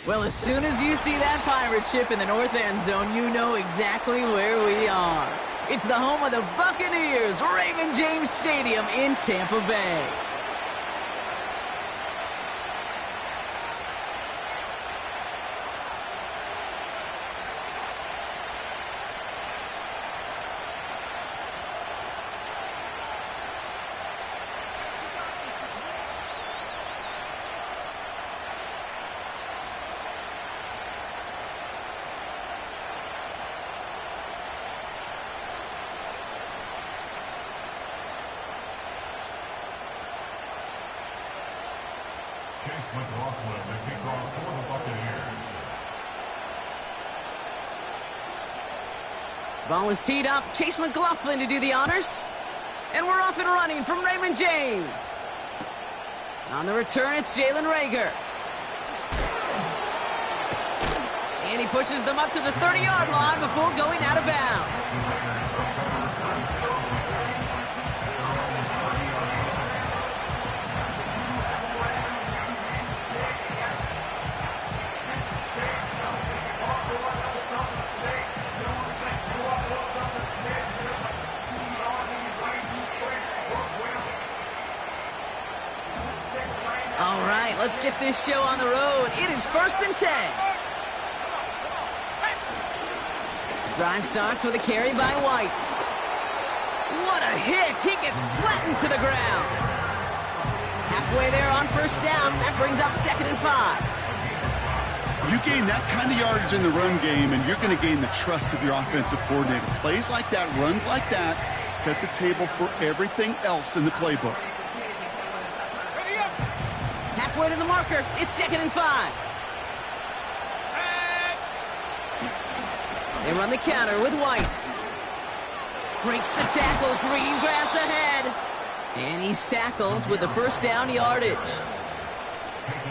Well, as soon as you see that pirate ship in the north end zone, you know exactly where we are. It's the home of the Buccaneers, Raymond James Stadium in Tampa Bay. Ball is teed up. Chase McLaughlin to do the honors. And we're off and running from Raymond James. On the return, it's Jalen Reagor. And he pushes them up to the 30-yard line before going out of bounds. All right, let's get this show on the road. It is 1st and 10. Drive starts with a carry by White. What a hit! He gets flattened to the ground. Halfway there on 1st down. That brings up 2nd and 5. You gain that kind of yardage in the run game, and you're going to gain the trust of your offensive coordinator. Plays like that, runs like that, set the table for everything else in the playbook. Halfway to the marker. It's 2nd and 5. They run the counter with White. Breaks the tackle. Green grass ahead. And he's tackled with the 1st down yardage.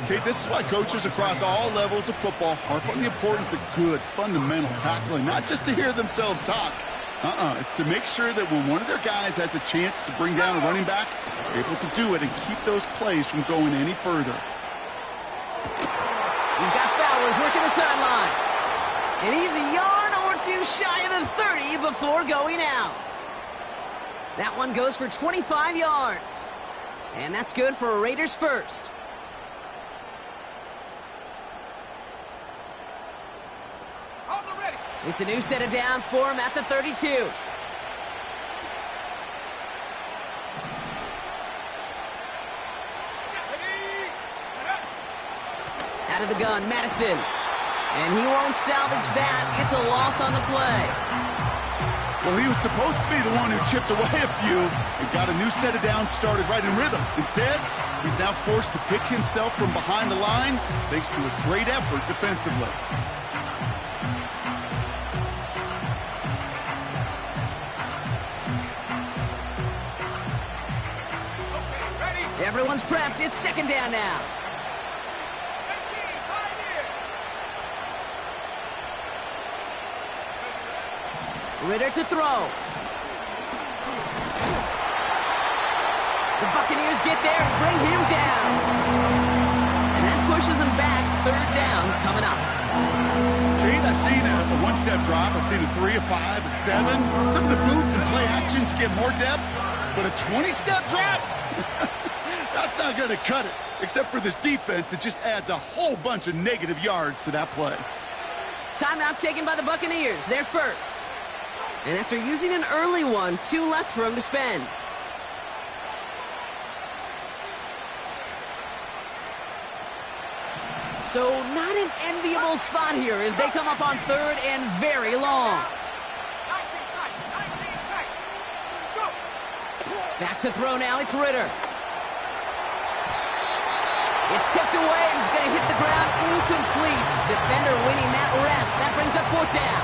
Okay, this is why coaches across all levels of football harp on the importance of good, fundamental tackling, not just to hear themselves talk. It's to make sure that when one of their guys has a chance to bring down a running back, they're able to do it and keep those plays from going any further. He's got Bowers working the sideline. And he's a yard or two shy of the 30 before going out. That one goes for 25 yards. And that's good for a Raiders first. It's a new set of downs for him at the 32. Out of the gun, Madison. And he won't salvage that. It's a loss on the play. Well, he was supposed to be the one who chipped away a few and got a new set of downs started right in rhythm. Instead, he's now forced to pick himself from behind the line thanks to a great effort defensively. Everyone's prepped. It's 2nd down now. Ritter to throw. The Buccaneers get there and bring him down. And that pushes him back. 3rd down coming up. Kate, I've seen a one-step drop. I've seen a 3, a 5, a 7. Some of the boots and play actions get more depth. But a 20-step drop? That's not going to cut it. Except for this defense, it just adds a whole bunch of negative yards to that play. Timeout taken by the Buccaneers. They're first. And after using an early one, 2 left for him to spend. So not an enviable spot here as they come up on 3rd and very long. Back to throw now. It's Ritter. It's tipped away and it's going to hit the ground incomplete. Defender winning that rep. That brings up 4th down.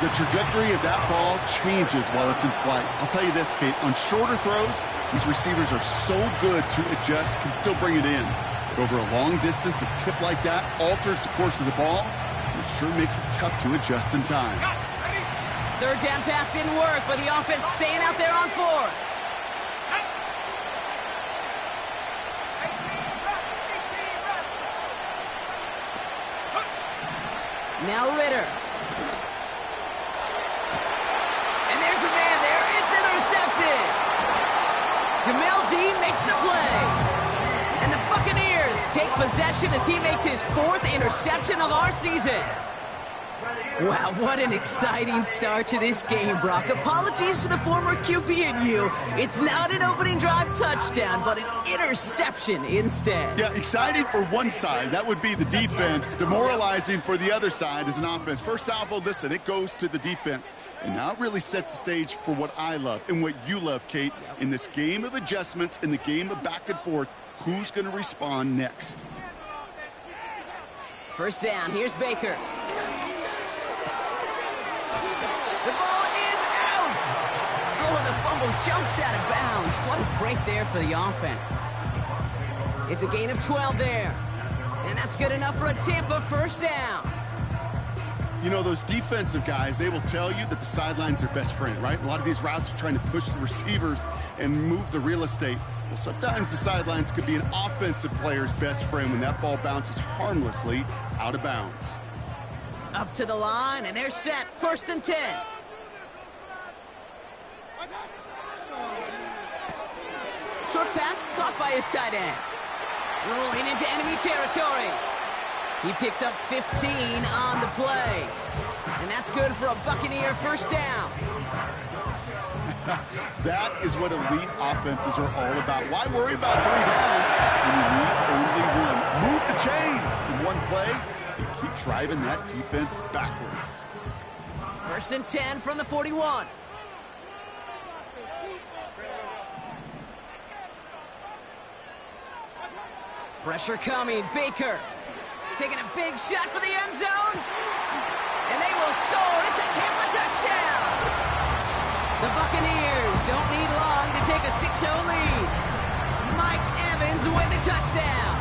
The trajectory of that ball changes while it's in flight. I'll tell you this, Kate, on shorter throws, these receivers are so good to adjust, can still bring it in. But over a long distance, a tip like that alters the course of the ball, and it sure makes it tough to adjust in time. 3rd down pass didn't work, but the offense staying out there on 4th. Now Ritter. And there's a man there. It's intercepted. Jamel Dean makes the play. And the Buccaneers take possession as he makes his 4th interception of our season. Wow, what an exciting start to this game, Brock. Apologies to the former QB and you. It's not an opening drive touchdown, but an interception instead. Yeah, exciting for one side. That would be the defense. Demoralizing for the other side as an offense. First salvo, listen, it goes to the defense. And now it really sets the stage for what I love and what you love, Kate. In this game of adjustments, in the game of back and forth, who's going to respond next? First down, here's Baker. The ball is out! Oh, the fumble jumps out of bounds. What a break there for the offense. It's a gain of 12 there. And that's good enough for a Tampa first down. You know, those defensive guys, they will tell you that the sideline's their best friend, right? A lot of these routes are trying to push the receivers and move the real estate. Well, sometimes the sidelines could be an offensive player's best friend when that ball bounces harmlessly out of bounds. Up to the line, and they're set. 1st and 10. Short pass caught by his tight end. Rolling into enemy territory. He picks up 15 on the play. And that's good for a Buccaneer first down. That is what elite offenses are all about. Why worry about 3 downs when you need only 1? Move the chains in one play and keep driving that defense backwards. 1st and 10 from the 41. Pressure coming. Baker taking a big shot for the end zone. And they will score. It's a Tampa touchdown. The Buccaneers don't need long to take a 6-0 lead. Mike Evans with the touchdown.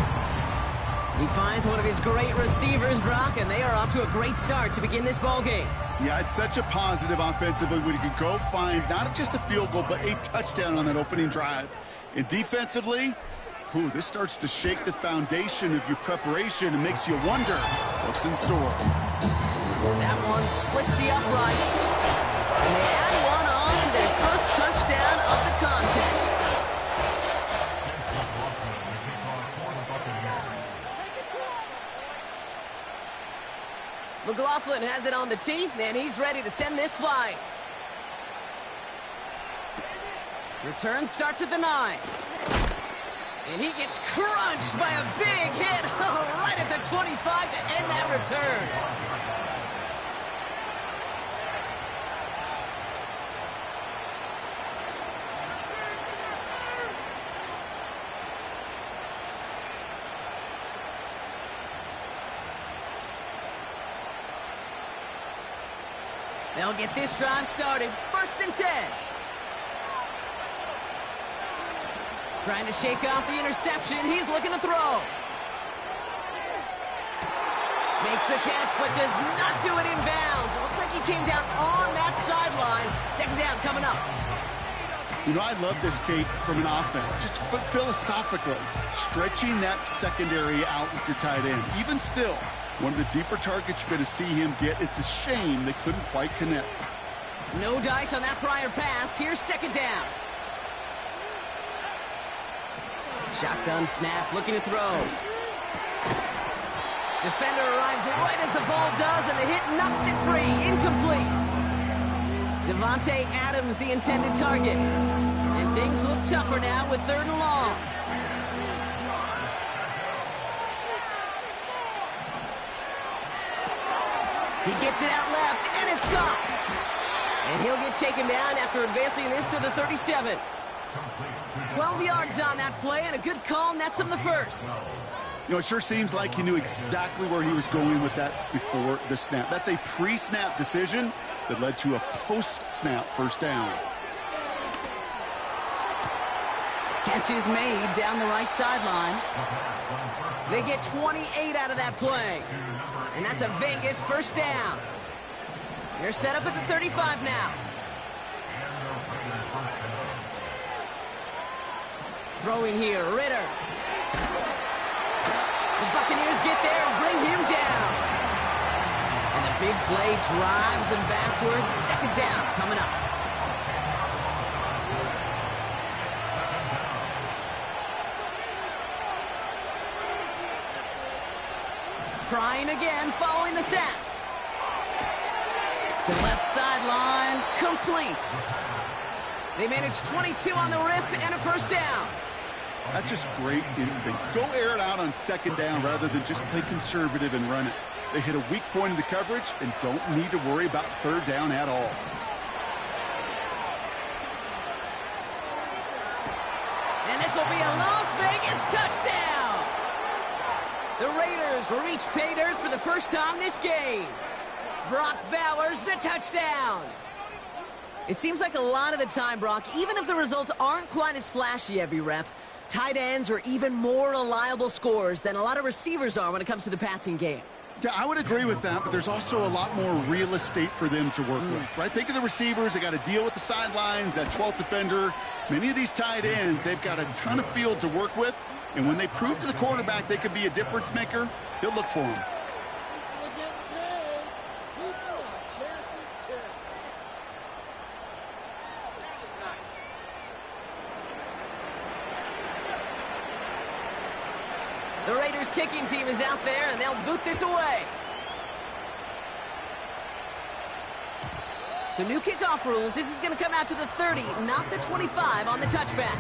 He finds one of his great receivers, Brock, and they are off to a great start to begin this ballgame. Yeah, it's such a positive offensively when you can go find not just a field goal, but a touchdown on that opening drive. And defensively, this starts to shake the foundation of your preparation and makes you wonder what's in store. That one splits the uprights. And they add one on to their first touchdown of the contest. McLaughlin has it on the tee, and he's ready to send this flight. Return starts at the 9. And he gets crunched by a big hit right at the 25 to end that return. They'll get this drive started. 1st and 10. Trying to shake off the interception. He's looking to throw. Makes the catch, but does not do it in bounds. It looks like he came down on that sideline. 2nd down coming up. You know, I love this, Kate, from an offense. Just philosophically, stretching that secondary out with your tight end. Even still, one of the deeper targets you're going to see him get. It's a shame they couldn't quite connect. No dice on that prior pass. Here's 2nd down. Shotgun snap, looking to throw. Defender arrives right as the ball does, and the hit knocks it free. Incomplete. Devontae Adams, the intended target. And things look tougher now with 3rd and long. He gets it out left, and it's caught. And he'll get taken down after advancing this to the 37. 12 yards on that play, and a good call nets him the first. You know, it sure seems like he knew exactly where he was going with that before the snap. That's a pre-snap decision that led to a post-snap first down. Catch is made down the right sideline. They get 28 out of that play. And that's a Vegas first down. They're set up at the 35 now. Throwing here, Ritter. The Buccaneers get there and bring him down. And And the big play drives them backwards. Second down coming up. Trying again following the sack. To left sideline, complete. They managed 22 on the rip and a first down. That's just great instincts. Go air it out on second down rather than just play conservative and run it. They hit a weak point in the coverage and don't need to worry about third down at all. And this will be a Las Vegas touchdown. The Raiders reach pay dirt for the first time this game. Brock Bowers, the touchdown. It seems like a lot of the time, Brock, even if the results aren't quite as flashy every rep, tight ends are even more reliable scorers than a lot of receivers are when it comes to the passing game. Yeah, I would agree with that, but there's also a lot more real estate for them to work with, right? Think of the receivers. They got to deal with the sidelines, that 12th defender. Many of these tight ends, they've got a ton of field to work with, and when they prove to the quarterback they could be a difference maker, he'll look for them. The Raiders kicking team is out there, and they'll boot this away. So new kickoff rules. This is going to come out to the 30, not the 25 on the touchback.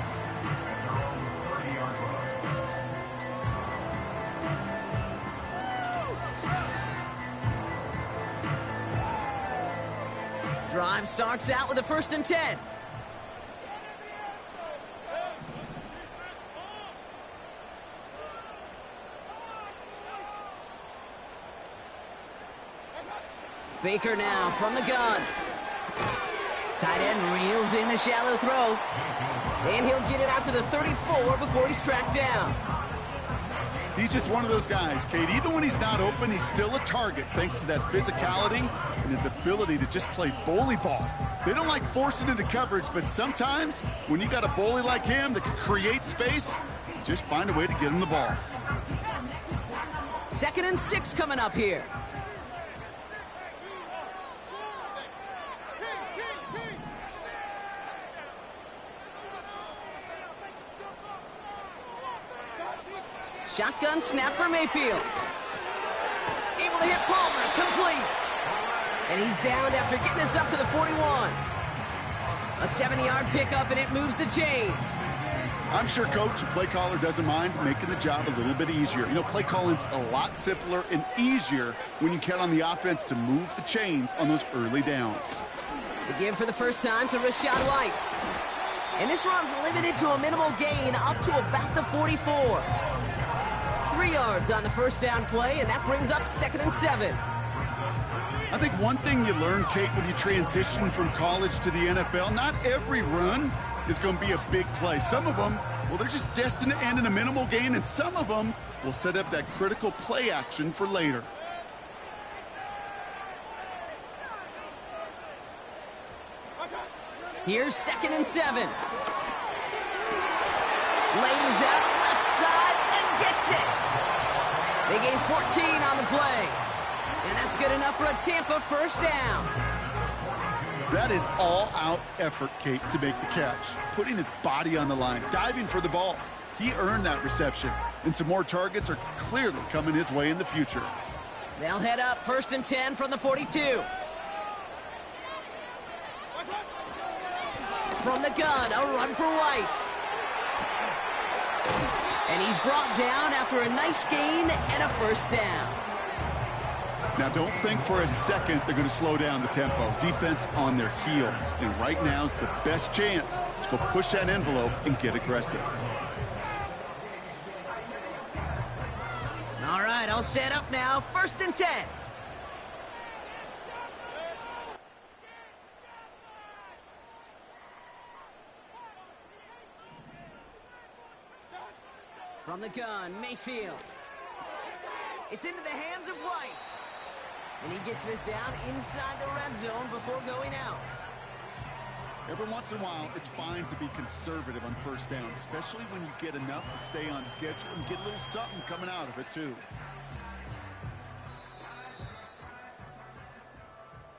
Drive starts out with a 1st and 10. Baker now from the gun. Tight end reels in the shallow throw. And he'll get it out to the 34 before he's tracked down. He's just one of those guys, Kate. Even when he's not open, he's still a target thanks to that physicality and his ability to just play bully ball. They don't like forcing into coverage, but sometimes when you got a bully like him that can create space, just find a way to get him the ball. 2nd and 6 coming up here. Shotgun snap for Mayfield. Able to hit Palmer, complete. And he's downed after getting this up to the 41. A 70-yard pickup, and it moves the chains. I'm sure coach and play caller doesn't mind making the job a little bit easier. You know, play calling's a lot simpler and easier when you count on the offense to move the chains on those early downs. The give for the first time to Rachaad White. And this run's limited to a minimal gain up to about the 44. 3 yards on the first down play, and that brings up 2nd and 7. I think one thing you learn, Kate, when you transition from college to the NFL, not every run is going to be a big play. Some of them, well, they're just destined to end in a minimal gain, and some of them will set up that critical play action for later. Here's 2nd and 7. Lays out left side and gets it. They gain 14 on the play. And that's good enough for a Tampa first down. That is all-out effort, Kate, to make the catch. Putting his body on the line, diving for the ball. He earned that reception. And some more targets are clearly coming his way in the future. They'll head up 1st and 10 from the 42. From the gun, a run for White. And he's brought down after a nice gain and a first down. Now, don't think for a second they're going to slow down the tempo. Defense on their heels. And right now is the best chance to go push that envelope and get aggressive. All right, I'll set up now. 1st and 10. From the gun, Mayfield. It's into the hands of White. And he gets this down inside the red zone before going out. Every once in a while, it's fine to be conservative on first down, especially when you get enough to stay on schedule and get a little something coming out of it, too.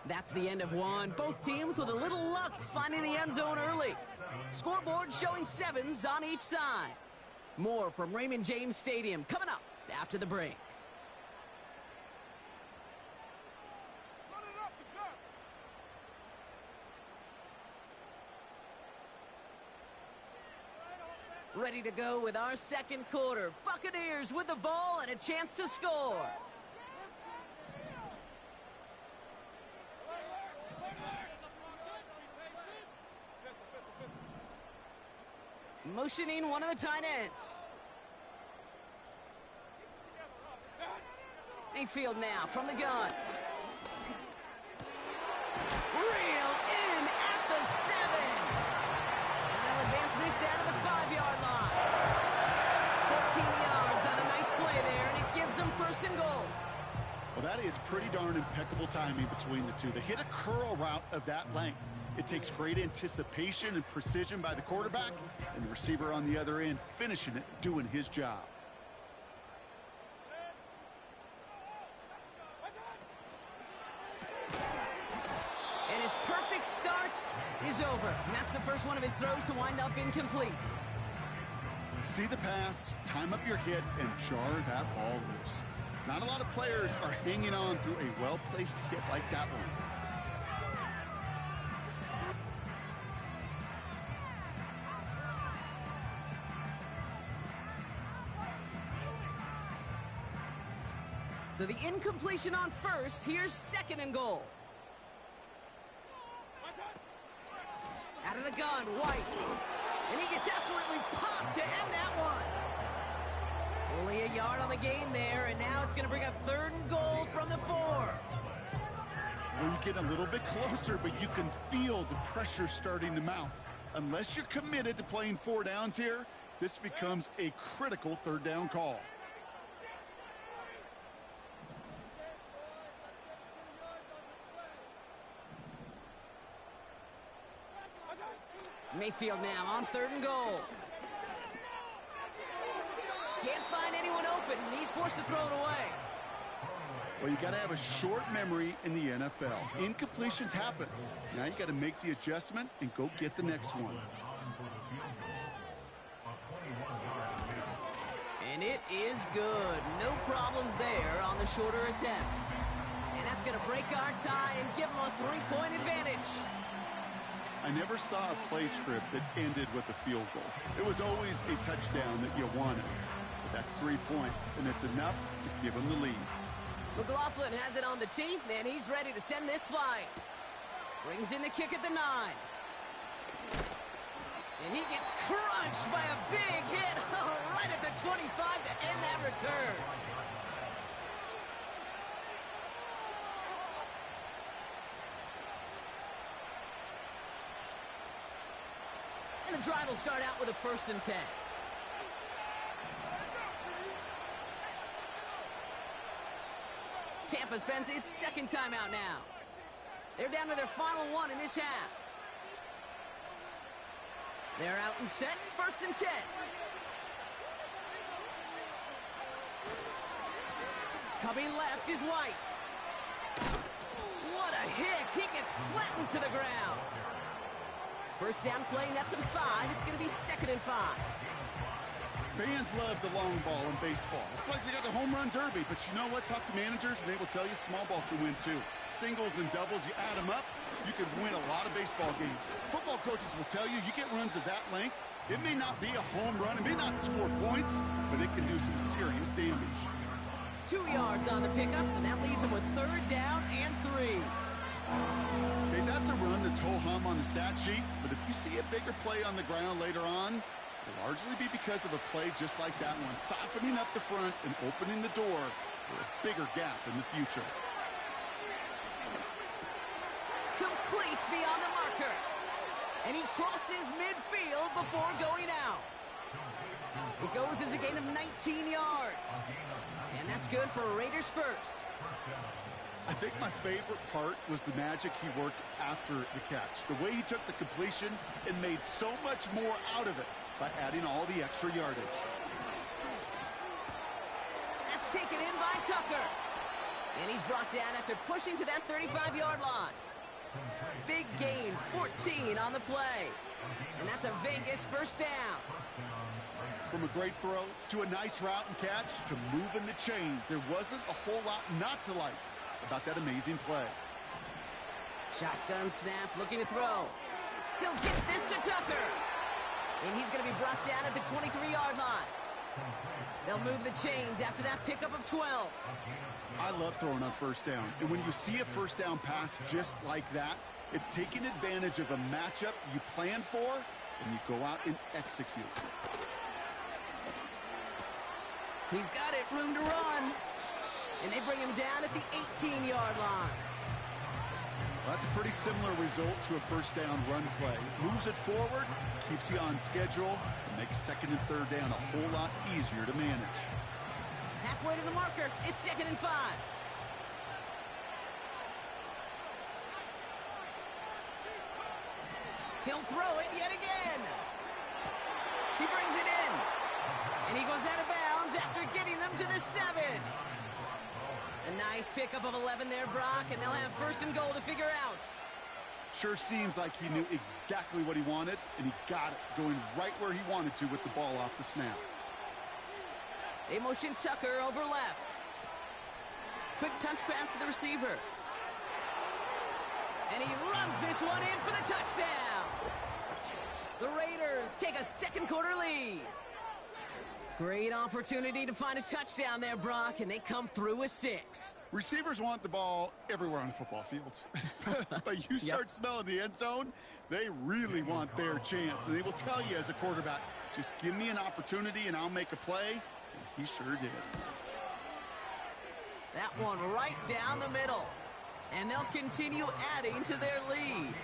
That's the end of one. Both teams with a little luck finding the end zone early. Scoreboard showing 7s on each side. More from Raymond James Stadium coming up after the break. Ready to go with our second quarter. Buccaneers with the ball and a chance to score. Motioning one of the tight ends. Mayfield now from the gun. Reel in at the 7. And they'll advance this down to the 5-yard line. 14 yards on a nice play there, and it gives them 1st and goal. Well, that is pretty darn impeccable timing between the two. They hit a curl route of that length. It takes great anticipation and precision by the quarterback, and the receiver on the other end finishing it, doing his job. And his perfect start is over. And that's the first one of his throws to wind up incomplete. See the pass, time up your hit, and jar that ball loose. Not a lot of players are hanging on through a well-placed hit like that one. So the incompletion on 1st. Here's 2nd and goal. Out of the gun, White. And he gets absolutely popped to end that one. Only a yard on the game there, and now it's going to bring up 3rd and goal from the 4. Well, you get a little bit closer, but you can feel the pressure starting to mount. Unless you're committed to playing 4 downs here, this becomes a critical 3rd down call. Mayfield now on 3rd and goal. Can't find anyone open, and he's forced to throw it away. Well, you got to have a short memory in the NFL. Incompletions happen. Now you got to make the adjustment and go get the next one. And it is good. No problems there on the shorter attempt. And that's going to break our tie and give them a 3-point advantage. I never saw a play script that ended with a field goal. It was always a touchdown that you wanted. But that's 3 points, and it's enough to give them the lead. McLaughlin has it on the tee, and he's ready to send this flying. Brings in the kick at the 9. And he gets crunched by a big hit right at the 25 to end that return. And the drive will start out with a 1st and 10. Tampa spends its 2nd timeout now. They're down to their final one in this half. They're out and set, 1st and 10. Coming left is White. What a hit! He gets flattened to the ground. 1st down play, nets him 5. It's going to be 2nd and 5. Fans love the long ball in baseball. It's like they got the home run derby, but you know what? Talk to managers, and they will tell you small ball can win too. Singles and doubles, you add them up, you can win a lot of baseball games. Football coaches will tell you, you get runs of that length, it may not be a home run, it may not score points, but it can do some serious damage. 2 yards on the pickup, and that leaves him with 3rd down and 3. Okay, that's a run that's ho-hum on the stat sheet, but if you see a bigger play on the ground later on, it'll largely be because of a play just like that one, softening up the front and opening the door for a bigger gap in the future. Complete beyond the marker. And he crosses midfield before going out. It goes as a gain of 19 yards. And that's good for Raiders' 1st. I think my favorite part was the magic he worked after the catch. The way he took the completion and made so much more out of it by adding all the extra yardage. That's taken in by Tucker. And he's brought down after pushing to that 35-yard line. Big gain, 14 on the play. And that's a Vegas first down. From a great throw to a nice route and catch to moving the chains, there wasn't a whole lot not to like about that amazing play. Shotgun snap, looking to throw. He'll get this to Tucker. And he's going to be brought down at the 23-yard line. They'll move the chains after that pickup of 12. I love throwing on first down. And when you see a first down pass just like that, it's taking advantage of a matchup you plan for, and you go out and execute. He's got it, room to run. And they bring him down at the 18-yard line. Well, that's a pretty similar result to a first down run play. Moves it forward, keeps you on schedule, and makes second and third down a whole lot easier to manage. Halfway to the marker, it's 2nd and 5. He'll throw it yet again. He brings it in. And he goes out of bounds after getting them to the 7. A nice pickup of 11 there, Brock, and they'll have 1st and goal to figure out. Sure seems like he knew exactly what he wanted, and he got it, going right where he wanted to with the ball off the snap. They motion Tucker over left. Quick touch pass to the receiver. And he runs this one in for the touchdown. The Raiders take a second quarter lead. Great opportunity to find a touchdown there, Brock, and they come through with 6. Receivers want the ball everywhere on the football field. But you start smelling the end zone, they really want their chance. And they will tell you as a quarterback, just give me an opportunity and I'll make a play. And he sure did. That one right down the middle. And they'll continue adding to their lead.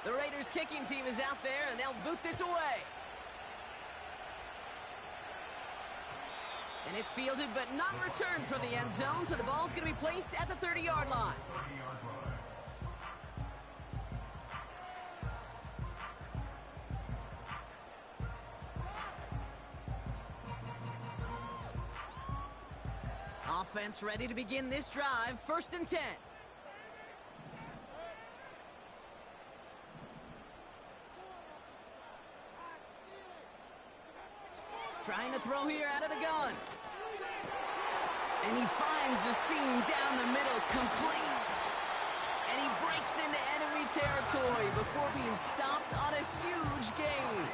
The Raiders kicking team is out there, and they'll boot this away. And it's fielded but not returned from the end zone, so the ball's going to be placed at the 30-yard line. Offense ready to begin this drive, 1st and 10. Trying to throw here out of the gun. And he finds the seam down the middle, complete. And he breaks into enemy territory before being stopped on a huge gain.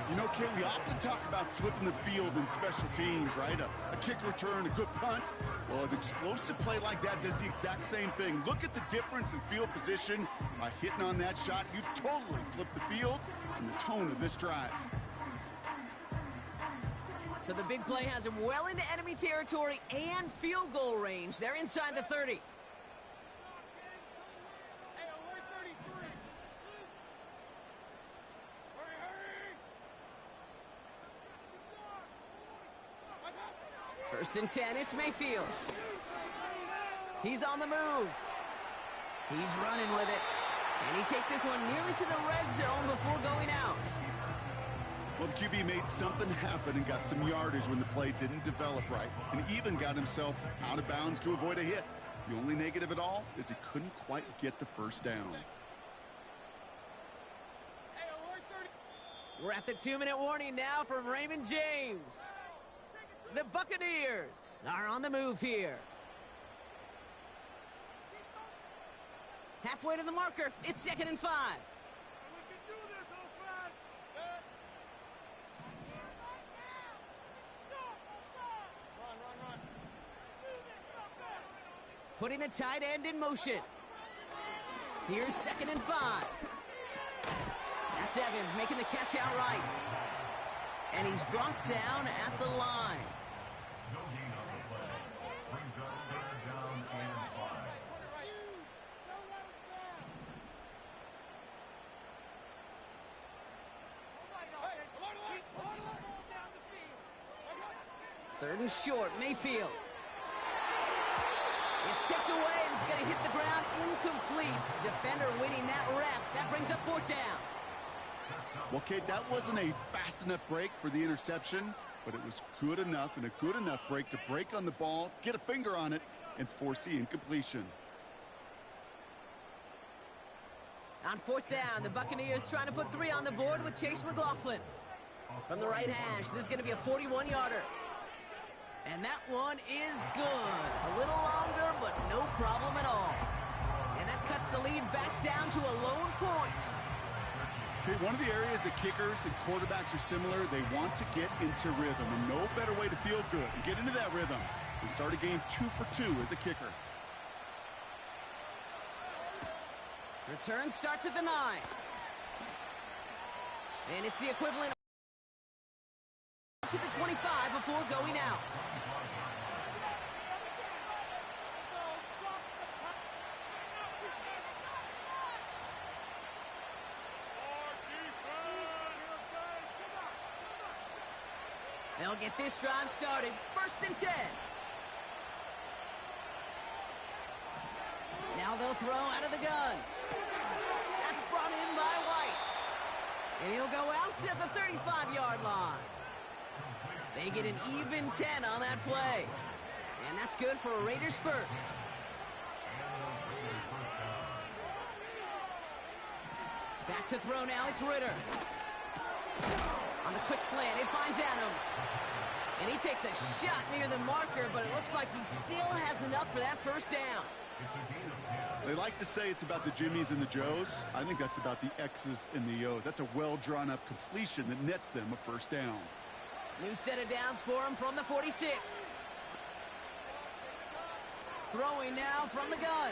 You know, Ken, we often talk about flipping the field in special teams, right? A kick return, a good punt. Well, an explosive play like that does the exact same thing. Look at the difference in field position. By hitting on that shot, you've totally flipped the field and the tone of this drive. So the big play has him well into enemy territory and field goal range. They're inside the 30. First and 10, it's Mayfield. He's on the move. He's running with it. And he takes this one nearly to the red zone before going out. Well, the QB made something happen and got some yardage when the play didn't develop right, and even got himself out of bounds to avoid a hit. The only negative at all is he couldn't quite get the first down. We're at the 2-minute warning now from Raymond James. The Buccaneers are on the move here. Halfway to the marker, it's 2nd and 5. Putting the tight end in motion. Here's 2nd and 5. That's Evans making the catch outright. And he's brought down at the line. No gain on the play. Brings up 3rd down and 5. Third and short, Mayfield. It's It's tipped away, and it's going to hit the ground incomplete. Defender winning that rep. That brings up 4th down. Well, Kate, that wasn't a fast enough break for the interception, but it was good enough and a good enough break to break on the ball, get a finger on it, and force the incompletion. On 4th down, the Buccaneers trying to put 3 on the board with Chase McLaughlin. From the right hash, this is going to be a 41-yarder. And that one is good. A little longer, but no problem at all. And that cuts the lead back down to a lone point. Okay, one of the areas that kickers and quarterbacks are similar, they want to get into rhythm. And no better way to feel good and get into that rhythm and start a game 2 for 2 as a kicker. Return starts at the 9. And it's the equivalent to the 25 before going out. They'll get this drive started. 1st and 10. Now they'll throw out of the gun. That's brought in by White. And he'll go out to the 35-yard line. They get an even 10 on that play. And that's good for a Raiders first. Back to throw now, it's Ritter. On the quick slant, it finds Adams. And he takes a shot near the marker, but it looks like he still has enough for that 1st down. They like to say it's about the Jimmies and the Joes. I think that's about the X's and the O's. That's a well-drawn-up completion that nets them a 1st down. New set of downs for him from the 46. Throwing now from the gun.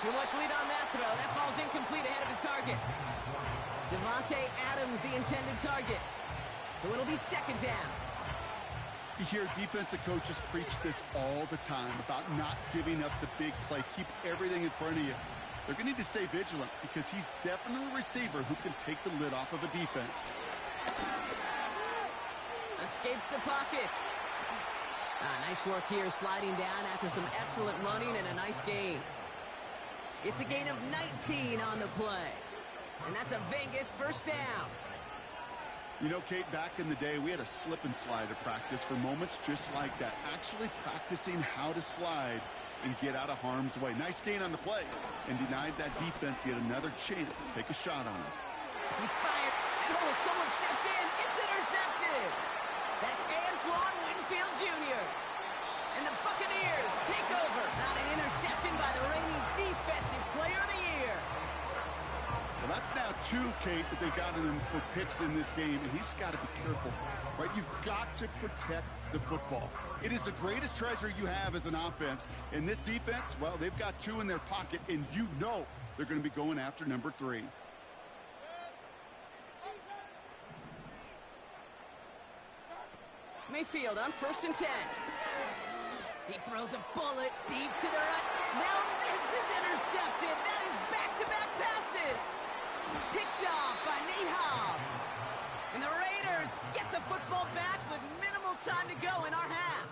Too much lead on that throw. That falls incomplete ahead of his target. Devontae Adams, the intended target. So it'll be 2nd down. You hear defensive coaches preach this all the time about not giving up the big play. Keep everything in front of you. They're going to need to stay vigilant because he's definitely a receiver who can take the lid off of a defense. Escapes the pocket. Nice work here sliding down after some excellent running and a nice gain. It's a gain of 19 on the play. And that's a Vegas 1st down. You know, Kate, back in the day, we had a slip and slide to practice for moments just like that. Actually practicing how to slide and get out of harm's way. Nice gain on the play and denied that defense yet another chance to take a shot on him. He fired. Oh, someone stepped in. It's intercepted. That's Antoine Winfield Jr. And the Buccaneers take over. Not an interception by the reigning Defensive Player of the Year. Well, that's now 2, Kate, that they've gotten him for picks in this game, and he's got to be careful, right? You've got to protect the football. It is the greatest treasure you have as an offense, and this defense, well, they've got 2 in their pocket, and you know they're going to be going after number 3. Mayfield on 1st and 10. He throws a bullet deep to the right. Now this is intercepted. That is back-to-back passes. Picked off by Nate Hobbs. And the Raiders get the football back with minimal time to go in our half.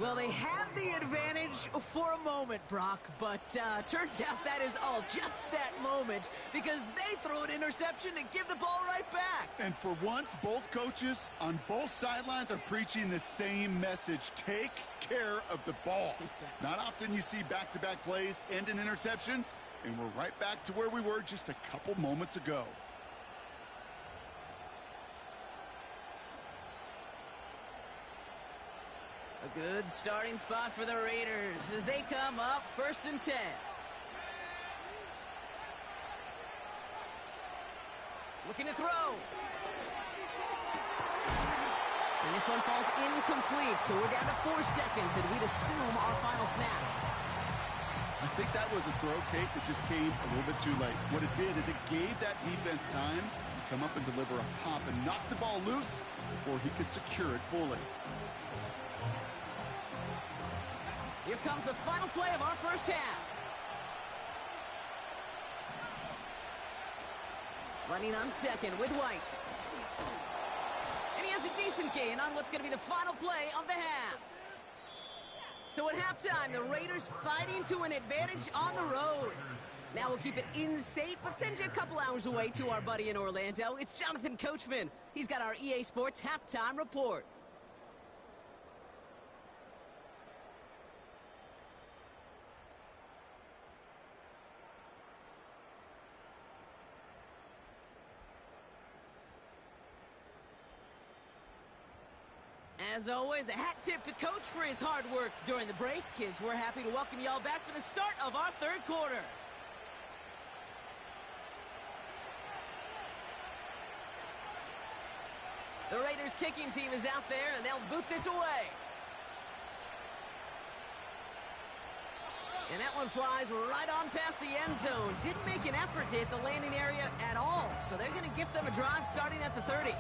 Well, they have the advantage for a moment, Brock, but turns out that is all just that moment because they throw an interception and give the ball right back. And for once, both coaches on both sidelines are preaching the same message. Take care of the ball. Not often you see back-to-back plays end in interceptions, and we're right back to where we were just a couple moments ago. A good starting spot for the Raiders as they come up 1st and 10. Looking to throw. And this one falls incomplete, so we're down to 4 seconds, and we'd assume our final snap. I think that was a throw, Kate, that just came a little bit too late. What it did is it gave that defense time to come up and deliver a pop and knock the ball loose before he could secure it fully. Here comes the final play of our first half. Running on 2nd with White. And he has a decent gain on what's going to be the final play of the half. So at halftime, the Raiders fighting to an advantage on the road. Now we'll keep it in-state, but send you a couple hours away to our buddy in Orlando. It's Jonathan Coachman. He's got our EA Sports Halftime Report. As always, a hat tip to Coach for his hard work during the break, as we're happy to welcome y'all back for the start of our third quarter. The Raiders kicking team is out there, and they'll boot this away. And that one flies right on past the end zone. Didn't make an effort to hit the landing area at all, so they're going to gift them a drive starting at the 30.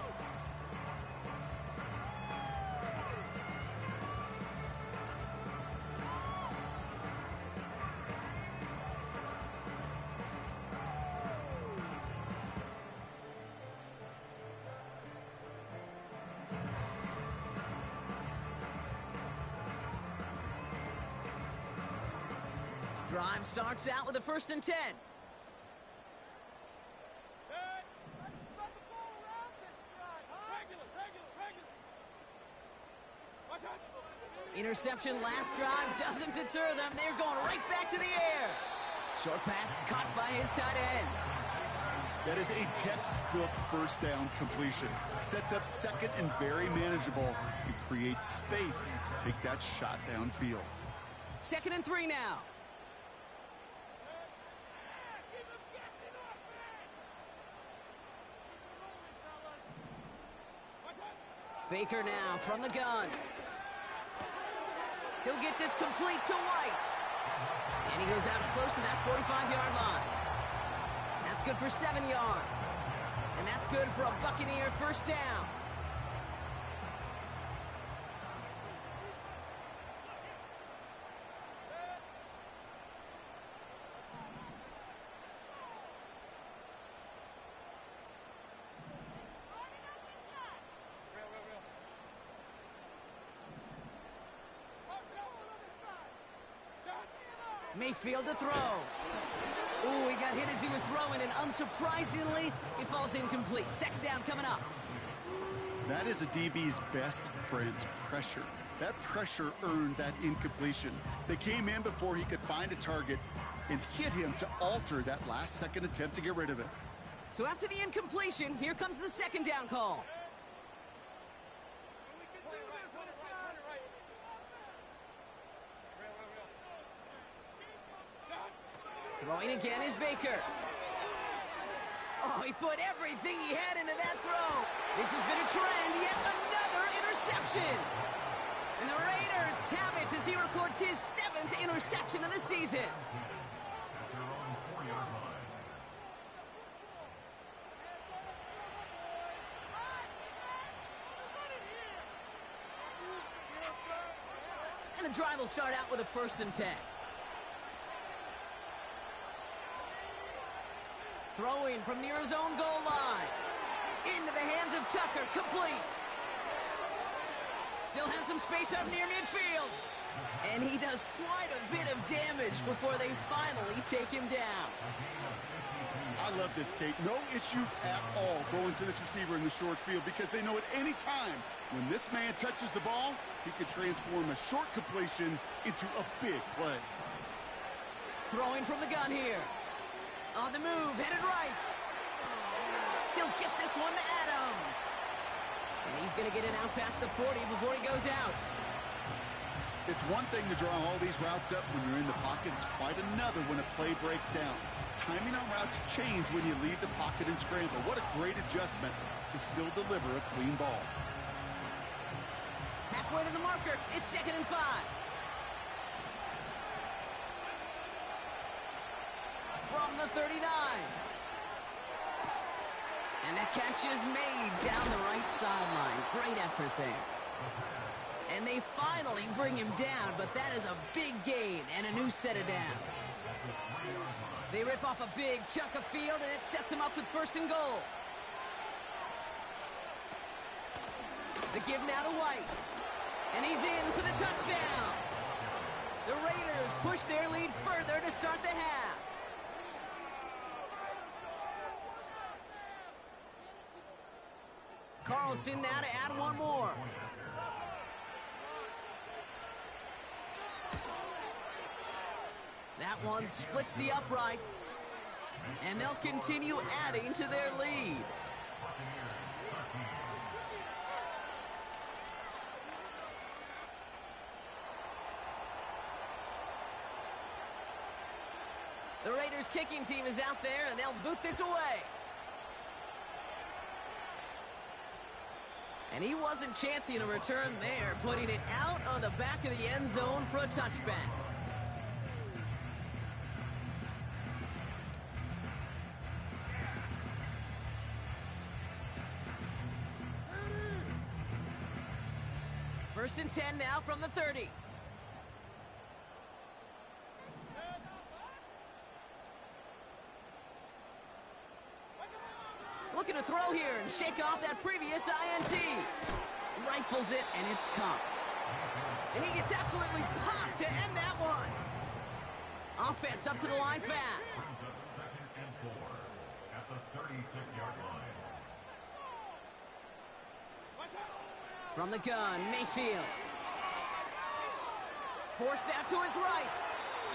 Drive starts out with a 1st and 10. Interception last drive doesn't deter them. They're going right back to the air. Short pass caught by his tight end. That is a textbook first down completion. Sets up second and very manageable and creates space to take that shot downfield. 2nd and 3 now. Baker now from the gun. He'll get this complete to White. And he goes out close to that 45-yard line. That's good for 7 yards. And that's good for a Buccaneer first down. Mayfield to throw. Ooh, he got hit as he was throwing, and unsurprisingly, he falls incomplete. 2nd down coming up. That is a DB's best friend, pressure. That pressure earned that incompletion. They came in before he could find a target and hit him to alter that last-second attempt to get rid of it. So after the incompletion, here comes the 2nd down call. Throwing again is Baker. Oh, he put everything he had into that throw. This has been a trend, yet another interception. And the Raiders have it as he records his 7th interception of the season. And the drive will start out with a 1st and 10. Throwing from near his own goal line. Into the hands of Tucker, complete. Still has some space up near midfield. And he does quite a bit of damage before they finally take him down. I love this, Kate. No issues at all going to this receiver in the short field because they know at any time when this man touches the ball, he could transform a short completion into a big play. Throwing from the gun here. On the move, headed right. He'll get this one to Adams. And he's going to get it out past the 40 before he goes out. It's one thing to draw all these routes up when you're in the pocket. It's quite another when a play breaks down. Timing on routes change when you leave the pocket and scramble. What a great adjustment to still deliver a clean ball. Halfway to the marker, it's 2nd and 5. From the 39. And that catch is made down the right sideline. Great effort there. And they finally bring him down, but that is a big gain and a new set of downs. They rip off a big chunk of field, and it sets him up with 1st and goal. The give now to White. And he's in for the touchdown. The Raiders push their lead further to start the half. Carlson now to add one more. That one splits the uprights. And they'll continue adding to their lead. The Raiders kicking team is out there, and they'll boot this away. And he wasn't chancing a return there, putting it out on the back of the end zone for a touchback. First and 10 now from the 30. Looking to throw here and shake off that previous INT. Rifles it, and it's caught. And he gets absolutely popped to end that one. Offense up to the line fast. Brings up 2nd and 4 at the 36-yard line. From the gun, Mayfield. Forced out to his right.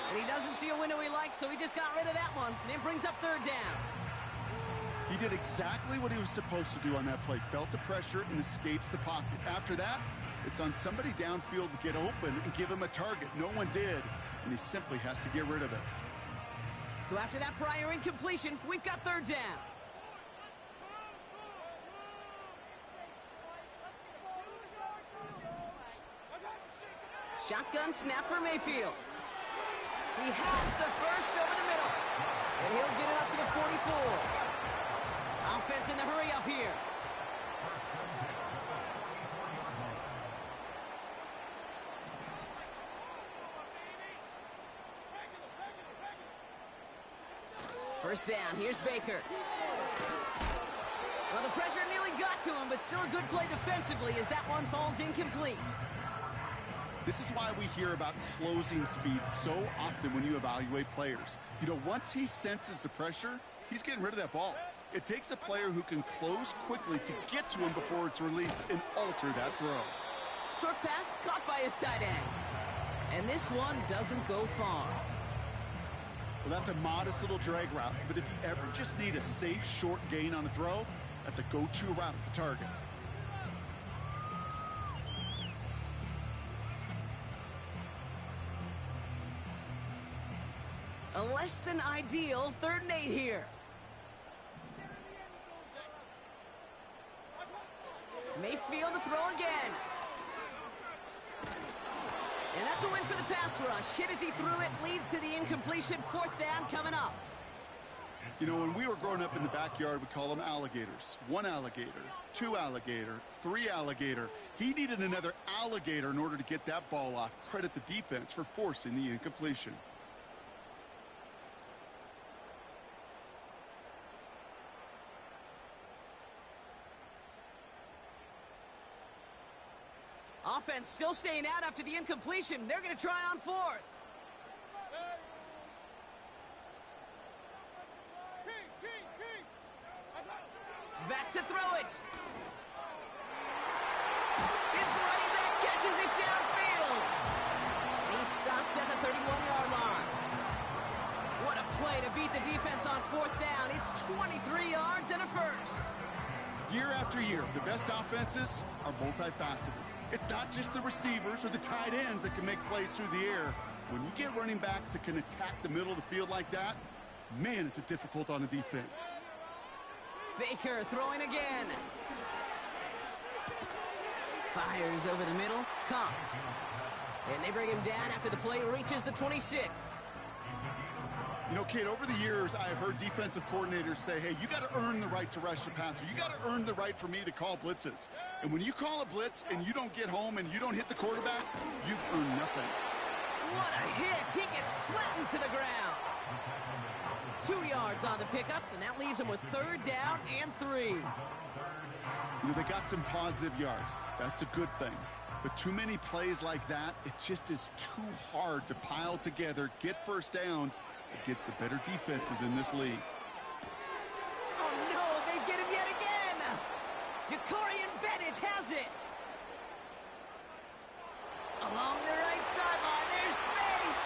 And he doesn't see a window he likes, so he just got rid of that one. And then brings up 3rd down. He did exactly what he was supposed to do on that play. Felt the pressure and escapes the pocket. After that, it's on somebody downfield to get open and give him a target. No one did, and he simply has to get rid of it. So after that prior incompletion, we've got 3rd down. Shotgun snap for Mayfield. He has the first over the middle, and he'll get it up to the 44. Offense in the hurry up here. First down, here's Baker. Well, the pressure nearly got to him, but still a good play defensively as that one falls incomplete. This is why we hear about closing speed so often when you evaluate players. You know, once he senses the pressure, he's getting rid of that ball. It takes a player who can close quickly to get to him before it's released and alter that throw. Short pass caught by his tight end. And this one doesn't go far. Well, that's a modest little drag route, but if you ever just need a safe short gain on a throw, that's a go-to route to target. A less than ideal 3rd and 8 here. Mayfield to throw again. And that's a win for the pass rush. Hit as he threw it, leads to the incompletion. 4th down coming up. You know, when we were growing up in the backyard, we call them alligators. 1 alligator, 2 alligator, 3 alligator. He needed another alligator in order to get that ball off. Credit the defense for forcing the incompletion. Offense still staying out after the incompletion. They're going to try on 4th. Back to throw it. His running back catches it downfield. He's stopped at the 31-yard line. What a play to beat the defense on 4th down. It's 23 yards and a first. Year after year, the best offenses are multifaceted. It's not just the receivers or the tight ends that can make plays through the air. When you get running backs that can attack the middle of the field like that, man, is it difficult on the defense. Baker throwing again. Fires over the middle, caught. And they bring him down after the play reaches the 26. You know, Kate, over the years, I have heard defensive coordinators say, hey, you got to earn the right to rush the passer. You got to earn the right for me to call blitzes. And when you call a blitz and you don't get home and you don't hit the quarterback, you've earned nothing. What a hit! He gets flattened to the ground. 2 yards on the pickup, and that leaves him with 3rd down and 3. You know, they got some positive yards. That's a good thing. But too many plays like that, it just is too hard to pile together, get first downs against the better defenses in this league. Oh, no, they get him yet again. Jacorian Bennett has it. Along the right sideline, there's space.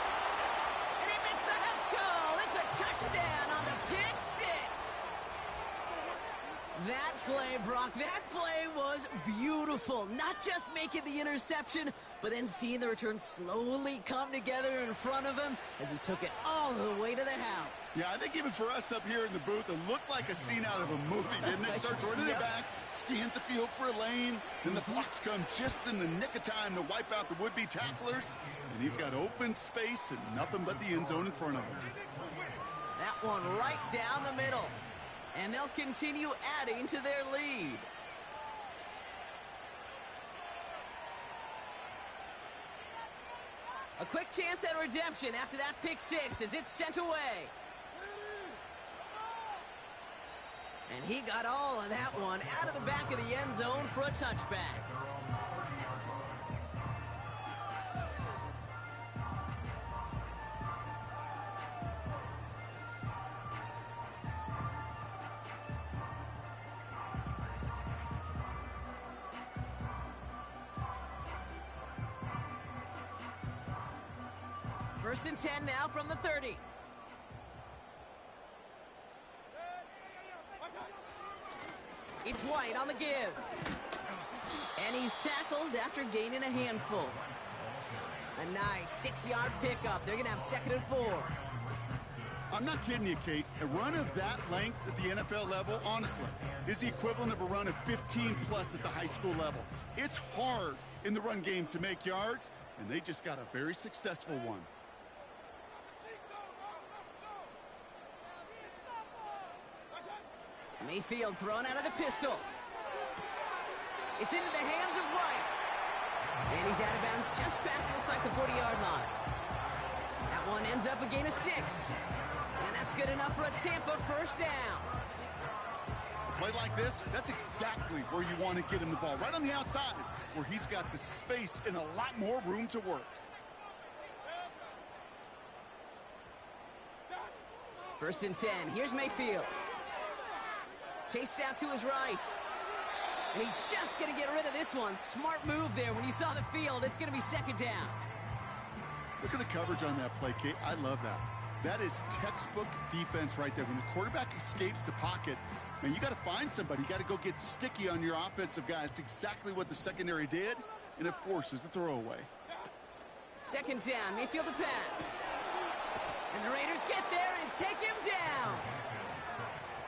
And he makes the house call. It's a touchdown on the pick six. That play, Brock, that play was beautiful. Not just making the interception, but then seeing the return slowly come together in front of him as he took it all the way to the house. Yeah, I think even for us up here in the booth, it looked like a scene out of a movie, didn't it? Starts running it back, scans the field for a lane, then the blocks come just in the nick of time to wipe out the would-be tacklers, and he's got open space and nothing but the end zone in front of him. That one right down the middle. And they'll continue adding to their lead. A quick chance at redemption after that pick six as it's sent away. And he got all of that one out of the back of the end zone for a touchback. First and 10 now from the 30. It's White on the give. And he's tackled after gaining a handful. A nice 6-yard pickup. They're going to have 2nd and 4. I'm not kidding you, Kate. A run of that length at the NFL level, honestly, is the equivalent of a run of 15-plus at the high school level. It's hard in the run game to make yards, and they just got a very successful one. Mayfield thrown out of the pistol. It's into the hands of White. And he's out of bounds just past, looks like, the 40-yard line. That one ends up a gain of 6. And that's good enough for a Tampa first down. A play like this, that's exactly where you want to get him the ball. Right on the outside, where he's got the space and a lot more room to work. First and 10. Here's Mayfield. Chased out to his right. And he's just going to get rid of this one. Smart move there. When you saw the field, it's going to be 2nd down. Look at the coverage on that play, Kate. I love that. That is textbook defense right there. When the quarterback escapes the pocket, man, you got to find somebody. You got to go get sticky on your offensive guy. It's exactly what the secondary did, and it forces the throwaway. 2nd down. Mayfield to pass. And the Raiders get there and take him down.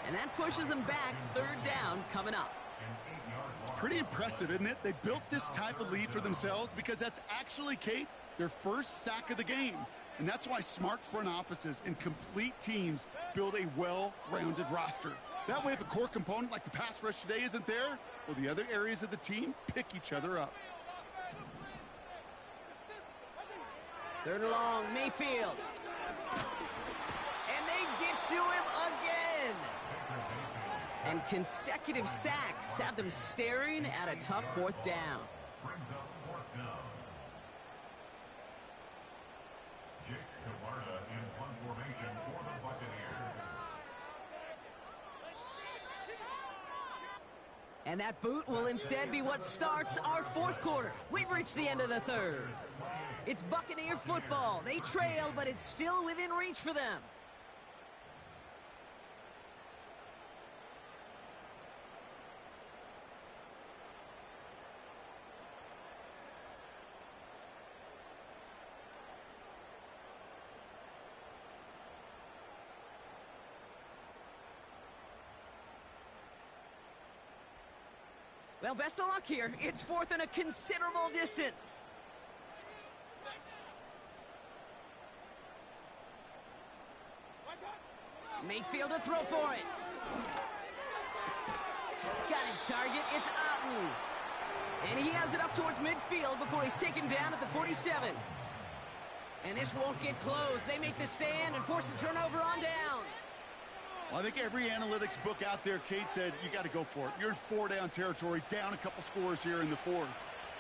And that pushes them back. 3rd down coming up. It's pretty impressive, isn't it? They built this type of lead for themselves because that's actually, Kate, their first sack of the game. And that's why smart front offices and complete teams build a well-rounded roster. That way, if a core component like the pass rush today isn't there, well, the other areas of the team pick each other up. 3rd and long, Mayfield. And they get to him again. And consecutive sacks have them staring at a tough 4th down. Brings up 4th down. Jake Camarda in punt formation for the Buccaneers. And that boot will instead be what starts our 4th quarter. We've reached the end of the 3rd. It's Buccaneer football. They trail, but it's still within reach for them. Well, best of luck here. It's 4th and a considerable distance. Mayfield to throw for it. Got his target. It's Otten. And he has it up towards midfield before he's taken down at the 47. And this won't get close. They make the stand and force the turnover on downs. Well, I think every analytics book out there, Kate, said you got to go for it. You're in 4-down territory, down a couple scores here in the 4th.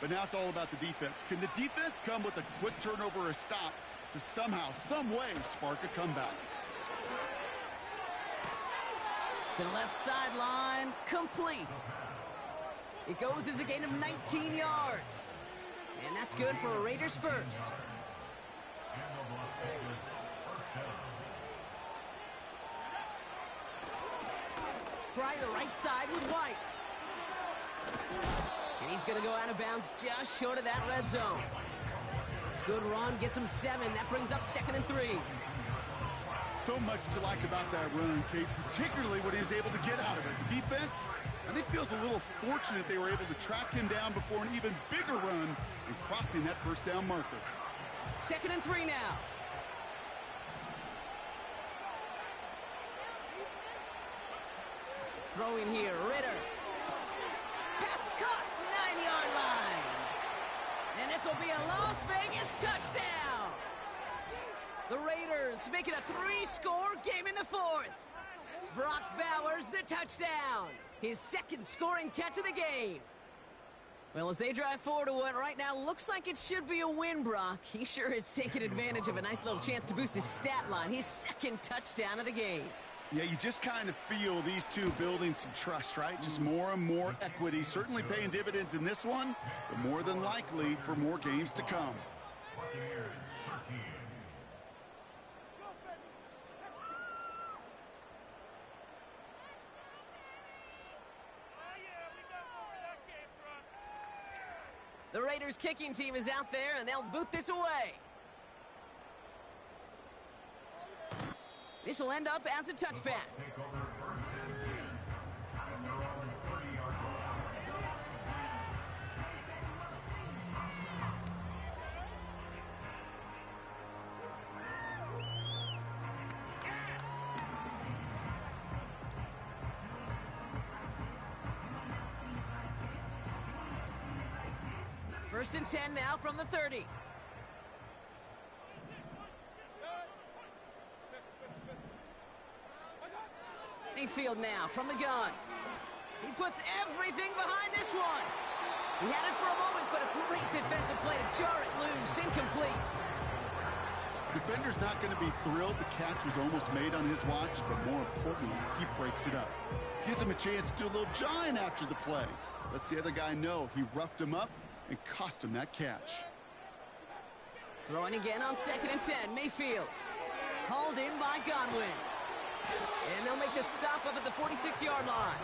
But now it's all about the defense. Can the defense come with a quick turnover or a stop to somehow, some way, spark a comeback? To the left sideline, complete. It goes as a gain of 19 yards. And that's good for a Raiders first. Try the right side with White. And he's going to go out of bounds just short of that red zone. Good run, gets him 7. That brings up 2nd and 3. So much to like about that run, Kate, particularly what he was able to get out of it. The defense, I think, feels a little fortunate they were able to track him down before an even bigger run and crossing that first down marker. 2nd and 3 now. Throwing here, Ritter. Pass caught, 9-yard line. And this will be a Las Vegas touchdown. The Raiders make it a 3-score game in the 4th. Brock Bowers, the touchdown. His 2nd scoring catch of the game. Well, as they drive forward to what right now looks like it should be a win, Brock. He sure is taking advantage of a nice little chance to boost his stat line. His 2nd touchdown of the game. Yeah, you just kind of feel these two building some trust, right? Just more and more equity. Certainly paying dividends in this one, but more than likely for more games to come. Buccaneers 13. The Raiders kicking team is out there, and they'll boot this away. This will end up as a touchback. Take over 1st and 10. And they're on the 30-yard line. First and 10 now from the 30. Mayfield now from the gun. He puts everything behind this one. He had it for a moment, but a great defensive play to jar it loose. Incomplete. Defender's not going to be thrilled the catch was almost made on his watch, but more importantly, he breaks it up. Gives him a chance to do a little jawing after the play. Lets the other guy know he roughed him up and cost him that catch. Throwing again on 2nd and 10. Mayfield. Hauled in by Godwin. And they'll make the stop up at the 46-yard line.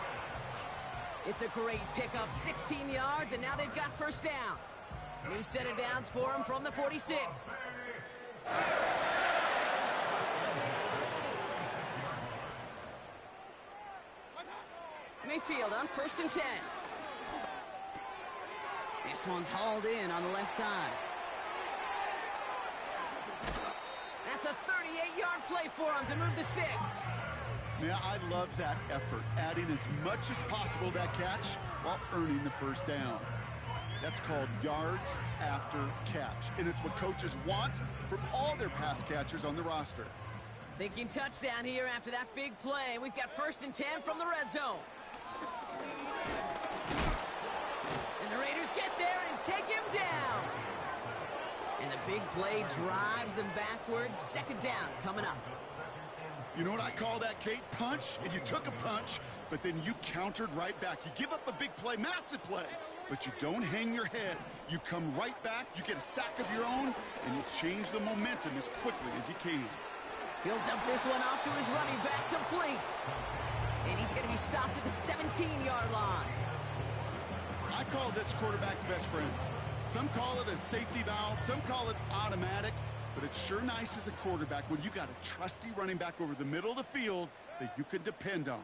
It's a great pickup, 16 yards, and now they've got first down. New set of downs for him from the 46. Mayfield on 1st and 10. This one's hauled in on the left side. That's a 38-yard play for him to move the sticks. Man, I love that effort, adding as much as possible to that catch while earning the first down. That's called yards after catch, and it's what coaches want from all their pass catchers on the roster. Thinking touchdown here after that big play. We've got 1st and 10 from the red zone. And the Raiders get there and take him down. And the big play drives them backwards. 2nd down coming up. You know what I call that, Kate? Punch, and you took a punch, but then you countered right back. You give up a big play, massive play, but you don't hang your head. You come right back, you get a sack of your own, and you change the momentum as quickly as you can. He'll dump this one off to his running back, complete. And he's going to be stopped at the 17-yard line. I call this quarterback's best friend. Some call it a safety valve, some call it automatic, but it's sure nice as a quarterback when you got a trusty running back over the middle of the field that you can depend on.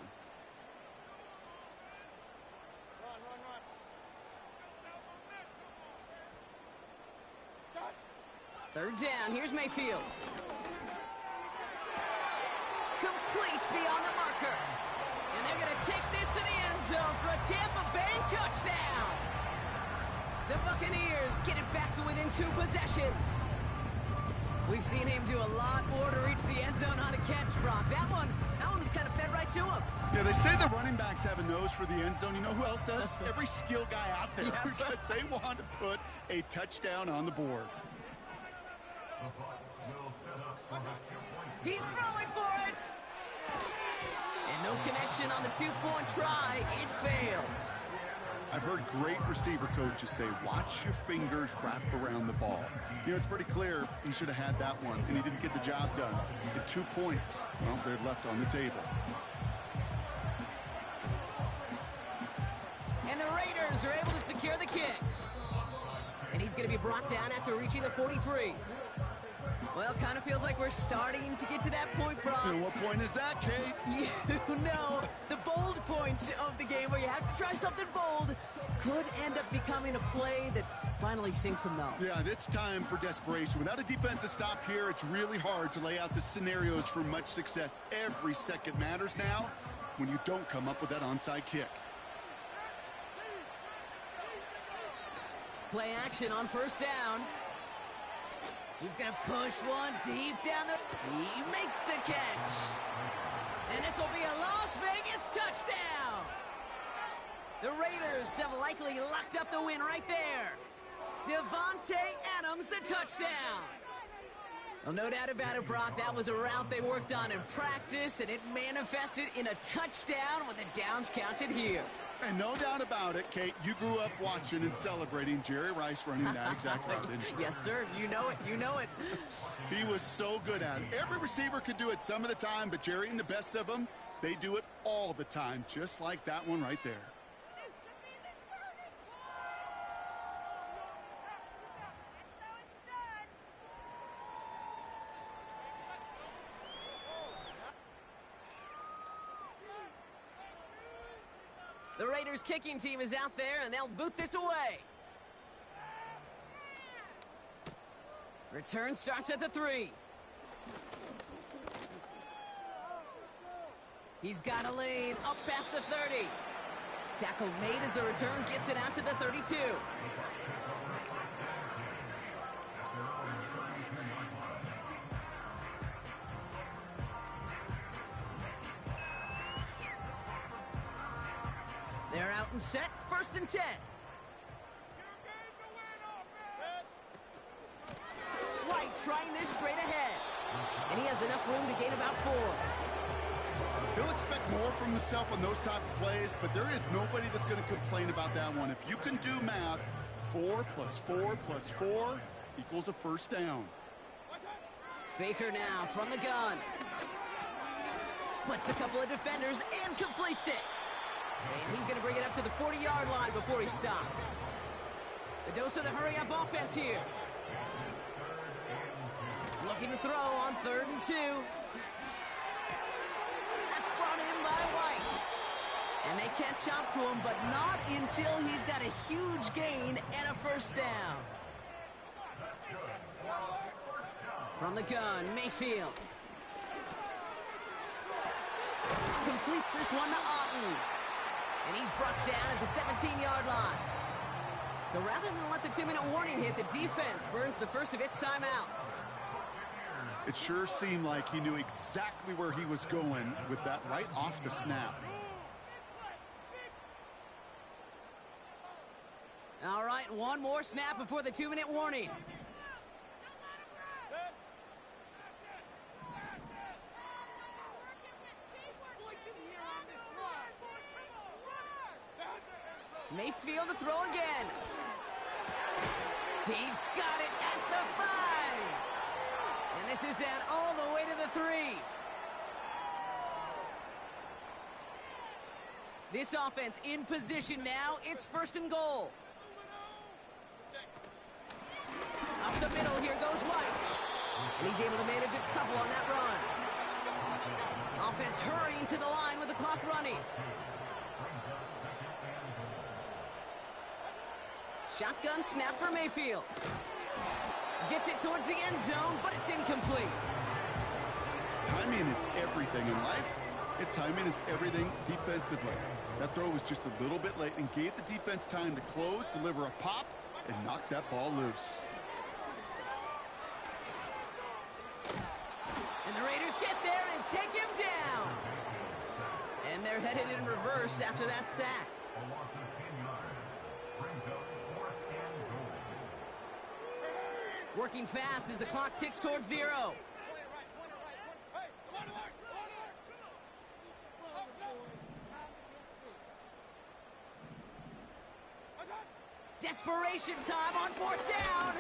Third down, here's Mayfield. Complete beyond the marker. And they're going to take this to the end zone for a Tampa Bay touchdown. The Buccaneers get it back to within 2 possessions. We've seen him do a lot more to reach the end zone on a catch, Brock. That one was kind of fed right to him. Yeah, they say the running backs have a nose for the end zone. You know who else does? Every skill guy out there, Yeah. because they want to put a touchdown on the board. The Bucs will set up for the 2-point. He's throwing for it! And no connection on the two-point try. It fails. I've heard great receiver coaches say, watch your fingers wrap around the ball. You know, it's pretty clear he should have had that one, and he didn't get the job done. And 2 points, well, they're left on the table. And the Raiders are able to secure the kick. And he's going to be brought down after reaching the 43. Well, kind of feels like we're starting to get to that point, Brock. And what point is that, Kate? You know, the bold point of the game where you have to try something bold could end up becoming a play that finally sinks him, though. Yeah, it's time for desperation. Without a defensive stop here, it's really hard to lay out the scenarios for much success. Every second matters now when you don't come up with that onside kick. Play action on first down. He's going to push one deep down the... He makes the catch. And this will be a Las Vegas touchdown. The Raiders have likely locked up the win right there. Devontae Adams, the touchdown. Well, no doubt about it, Brock. That was a route they worked on in practice, and it manifested in a touchdown with the downs counted here. And no doubt about it, Kate, you grew up watching and celebrating Jerry Rice running that exact route, didn't you? Yes, sir. You know it. You know it. He was so good at it. Every receiver could do it some of the time, but Jerry and the best of them, they do it all the time, just like that one right there. This could be the turning point. And so it's done. The Raiders kicking team is out there, and they'll boot this away. Return starts at the 3. He's got a lane up past the 30. Tackle made as the return gets it out to the 32. They're out and set, 1st and 10. White trying this straight ahead. And he has enough room to gain about 4. He'll expect more from himself on those type of plays, but there is nobody that's going to complain about that one. If you can do math, 4 plus 4 plus 4 equals a first down. Baker now from the gun. Splits a couple of defenders and completes it. And he's going to bring it up to the 40-yard line before he stopped. The dose of the hurry-up offense here. Looking to throw on 3rd and 2. That's brought in by White. And they can't chop to him, but not until he's got a huge gain and a first down. From the gun, Mayfield. Completes this one to Otten. And he's brought down at the 17-yard line. So rather than let the 2-minute warning hit, the defense burns the first of its timeouts. It sure seemed like he knew exactly where he was going with that right off the snap. All right, one more snap before the 2-minute warning. Mayfield to throw again. He's got it at the 5. And this is down all the way to the 3. This offense in position now. It's 1st and goal. Up the middle, here goes White. And he's able to manage a couple on that run. Offense hurrying to the line with the clock running. Shotgun snap for Mayfield. Gets it towards the end zone, but it's incomplete. Timing is everything in life, and timing is everything defensively. That throw was just a little bit late and gave the defense time to close, deliver a pop, and knock that ball loose. they're headed in reverse after that sack. A loss of 10 yards. Brings up 4th and goal. Working fast as the clock ticks towards 0. Desperation time on 4th down.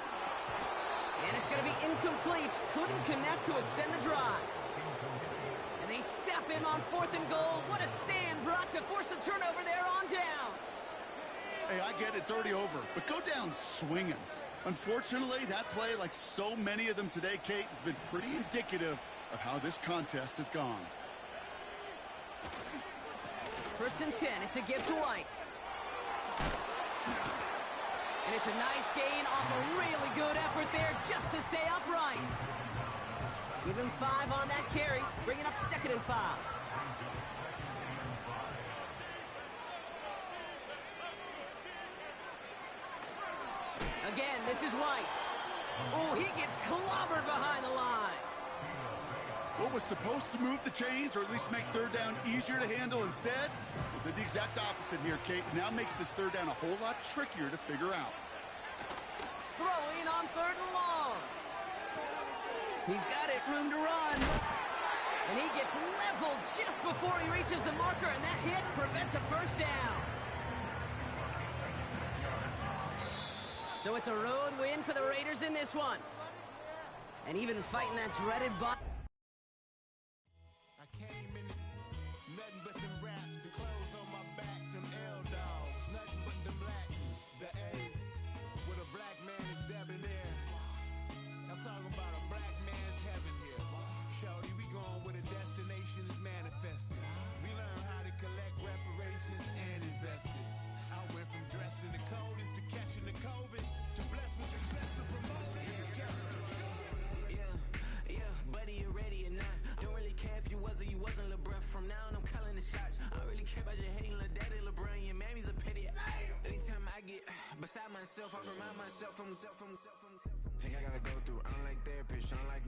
And it's going to be incomplete. Couldn't connect to extend the drive. And they step him on 4th and goal. What a stand brought to force the turnover there on downs. Hey, I get it's already over, but go down swinging. Unfortunately, that play, like so many of them today, Kate, has been pretty indicative of how this contest has gone. 1st and 10. It's a give to White. And it's a nice gain off a really good effort there just to stay upright. Give him 5 on that carry, bringing up 2nd and 5. Again, this is White. Oh, he gets clobbered behind the line. What was supposed to move the chains, or at least make 3rd down easier to handle instead, did the exact opposite here, Kate. Now makes this 3rd down a whole lot trickier to figure out. Throwing on 3rd and long. He's got it, room to run. And he gets leveled just before he reaches the marker, and that hit prevents a 1st down. So it's a road win for the Raiders in this one. And even fighting that dreaded butt. I came in nothing but them raps, the clothes on my back, them L-dogs, nothing but them blacks, the A, with a black man is debonair. I'm talking about a black man's heaven here. Shorty, we going where the destination is manifested. We learn how to collect reparations and invest it. I went from dressing the coldest to catching the COVID, to blessed with success to promote it to just buddy, you ready or not? Don't really care if you was or you wasn't, lil' bruh. From now on, I'm calling the shots. I don't really care about your hating, lil' daddy, LeBron. Your mammy's a pity. Anytime I get beside myself, I remind myself from. Think I gotta go through. I don't like therapy, I don't like